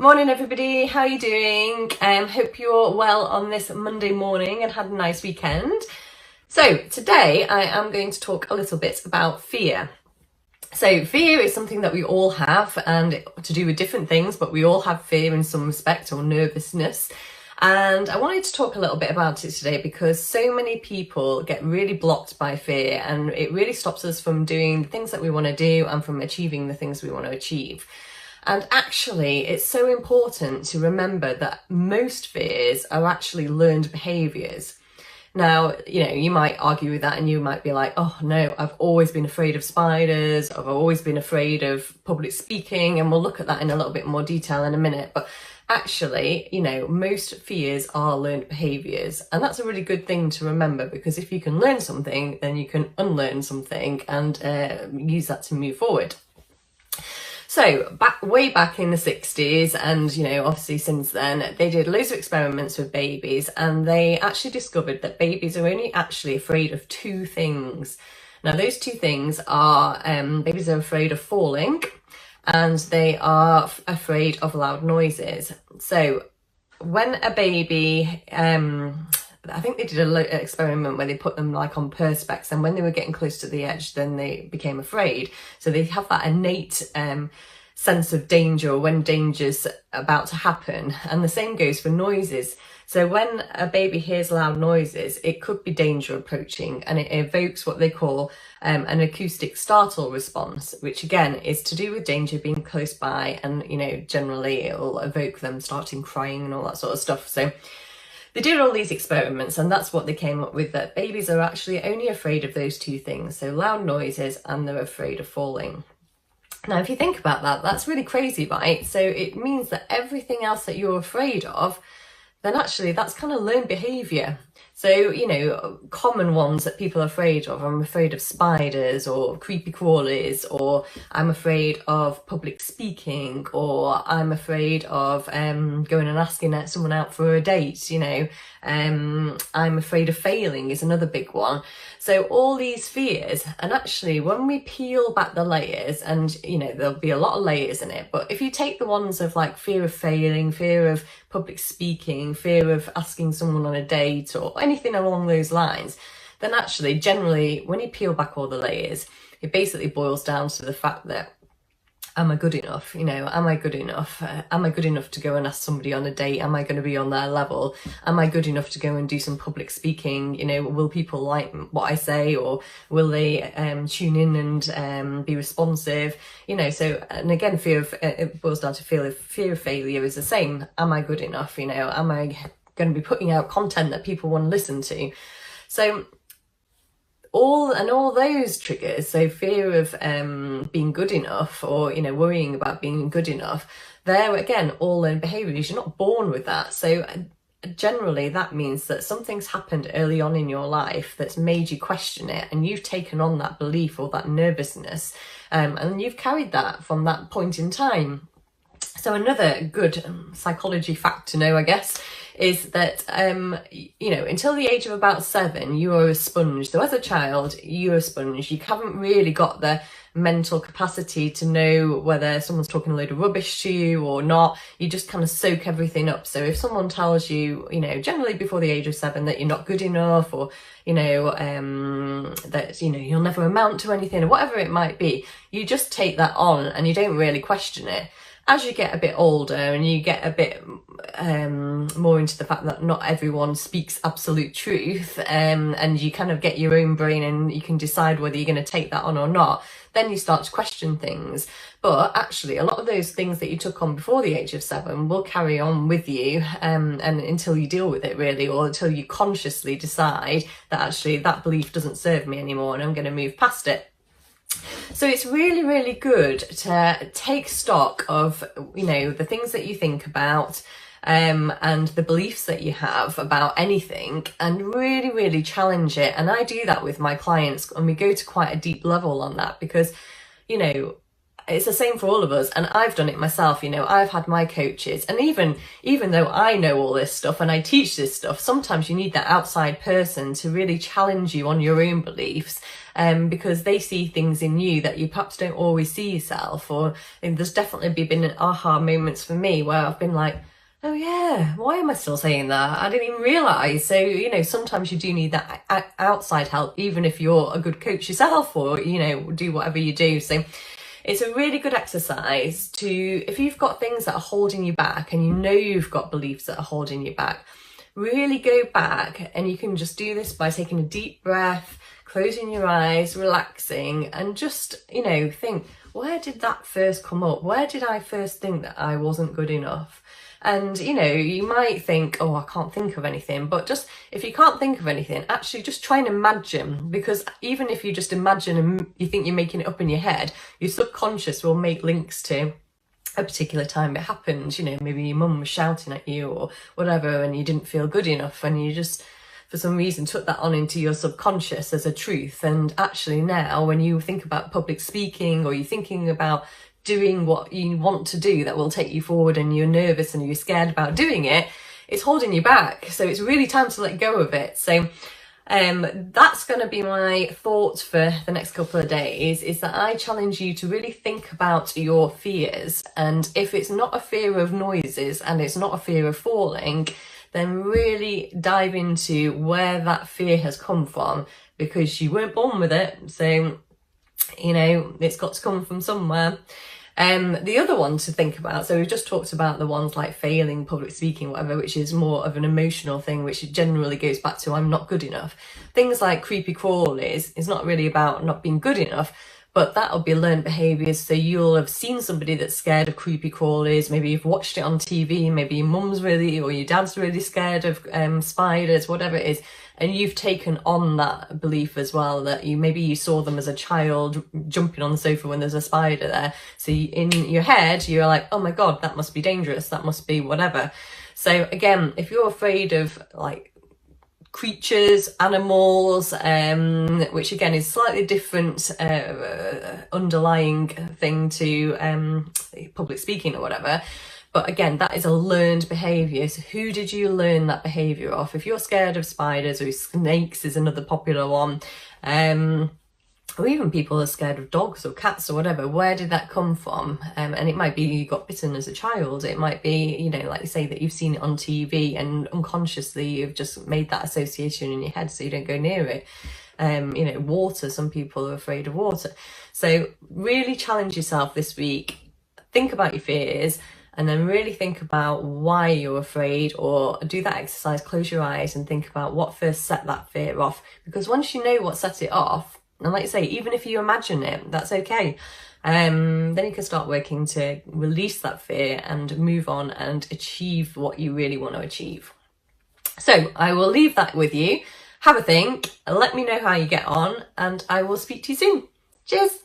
Morning everybody, how are you doing? Hope you're well on this Monday morning and had a nice weekend. So today I am going to talk a little bit about fear. So fear is something that we all have, and to do with different things, but we all have fear in some respect, or nervousness. And I wanted to talk a little bit about it today because so many people get really blocked by fear, and it really stops us from doing the things that we want to do and from achieving the things we want to achieve. And actually, it's so important to remember that most fears are actually learned behaviours. Now, you might argue with that and you might be like, oh no, I've always been afraid of spiders, I've always been afraid of public speaking, and we'll look at that in a little bit more detail in a minute. But actually, most fears are learned behaviours, and that's a really good thing to remember, because if you can learn something, then you can unlearn something and use that to move forward. So way back in the 60s, and obviously since then, they did loads of experiments with babies, and they actually discovered that babies are only actually afraid of two things. Now those two things are babies are afraid of falling, and they are afraid of loud noises. So when a baby, I think they did an experiment where they put them like on perspex, and when they were getting close to the edge, then they became afraid. So they have that innate sense of danger when danger's about to happen. And the same goes for noises. So when a baby hears loud noises, it could be danger approaching, and it evokes what they call an acoustic startle response, which again is to do with danger being close by, and generally it will evoke them starting crying and all that sort of stuff. So they did all these experiments, and that's what they came up with, that babies are actually only afraid of those two things, so loud noises, and they're afraid of falling. Now, if you think about that, that's really crazy, right? So it means that everything else that you're afraid of, then actually that's kind of learned behaviour. So, common ones that people are afraid of, I'm afraid of spiders or creepy crawlies, or I'm afraid of public speaking, or I'm afraid of going and asking someone out for a date, I'm afraid of failing is another big one. So all these fears, and actually when we peel back the layers, and there'll be a lot of layers in it, but if you take the ones of like fear of failing, fear of public speaking, fear of asking someone on a date, or anything along those lines, then actually generally when you peel back all the layers, it basically boils down to the fact that, am I good enough? Am I good enough? Am I good enough to go and ask somebody on a date? Am I going to be on their level? Am I good enough to go and do some public speaking? Will people like what I say, or will they tune in and be responsive? So, and again, it boils down to fear of failure is the same. Am I good enough? Am I going to be putting out content that people want to listen to? So all those triggers, so fear of being good enough, or worrying about being good enough, they're again all learned behaviours. You're not born with that. So generally that means that something's happened early on in your life that's made you question it, and you've taken on that belief or that nervousness, and you've carried that from that point in time. So another good psychology fact to know, I guess, is that, until the age of about 7, you are a sponge. So as a child, you're a sponge. You haven't really got the mental capacity to know whether someone's talking a load of rubbish to you or not. You just kind of soak everything up. So if someone tells you, generally before the age of 7, that you're not good enough, or, that, you'll never amount to anything, or whatever it might be, you just take that on and you don't really question it. As you get a bit older and you get a bit more into the fact that not everyone speaks absolute truth, and you kind of get your own brain and you can decide whether you're going to take that on or not, then you start to question things. But actually, a lot of those things that you took on before the age of 7 will carry on with you, and until you deal with it, really, or until you consciously decide that actually that belief doesn't serve me anymore and I'm going to move past it. So it's really, really good to take stock of, the things that you think about, and the beliefs that you have about anything, and really, really challenge it. And I do that with my clients, and we go to quite a deep level on that, because, it's the same for all of us, and I've done it myself. You know, I've had my coaches, and even though I know all this stuff and I teach this stuff, sometimes you need that outside person to really challenge you on your own beliefs, because they see things in you that you perhaps don't always see yourself. Or there's definitely been aha moments for me where I've been like, oh yeah, why am I still saying that? I didn't even realise. So, you know, sometimes you do need that outside help, even if you're a good coach yourself, or, you know, do whatever you do. So it's a really good exercise to, if you've got things that are holding you back and you know you've got beliefs that are holding you back, really go back, and you can just do this by taking a deep breath, closing your eyes, relaxing, and just, you know, think, where did that first come up? Where did I first think that I wasn't good enough? And, you know, you might think, oh, I can't think of anything. But just, if you can't think of anything, actually just try and imagine. Because even if you just imagine and you think you're making it up in your head, your subconscious will make links to a particular time it happened. You know, maybe your mum was shouting at you or whatever, and you didn't feel good enough, and you just, for some reason, took that on into your subconscious as a truth. And actually now, when you think about public speaking, or you're thinking about doing what you want to do that will take you forward, and you're nervous and you're scared about doing it, it's holding you back. So it's really time to let go of it. So that's going to be my thought for the next couple of days, is that I challenge you to really think about your fears. And if it's not a fear of noises and it's not a fear of falling, then really dive into where that fear has come from, because you weren't born with it. So, you know, it's got to come from somewhere. The other one to think about, so we've just talked about the ones like failing, public speaking, whatever, which is more of an emotional thing, which generally goes back to I'm not good enough. Things like creepy crawlies is not really about not being good enough, but that'll be learned behaviours. So you'll have seen somebody that's scared of creepy crawlies, maybe you've watched it on TV, maybe your mum's really, or your dad's really scared of spiders, whatever it is, and you've taken on that belief as well, that maybe you saw them as a child jumping on the sofa when there's a spider there. So in your head, you're like, oh my God, that must be dangerous, that must be whatever. So again, if you're afraid of like creatures, animals, which again is slightly different underlying thing to public speaking or whatever, but again, that is a learned behaviour. So who did you learn that behaviour off? If you're scared of spiders, or snakes is another popular one, or even people are scared of dogs or cats or whatever, where did that come from? And it might be you got bitten as a child. It might be, you know, like you say, that you've seen it on TV and unconsciously you've just made that association in your head so you don't go near it. You know, water, some people are afraid of water. So really challenge yourself this week. Think about your fears, and then really think about why you're afraid, or do that exercise, close your eyes and think about what first set that fear off. Because once you know what set it off, and like I say, even if you imagine it, that's okay. Then you can start working to release that fear and move on and achieve what you really want to achieve. So I will leave that with you. Have a think, let me know how you get on, and I will speak to you soon. Cheers.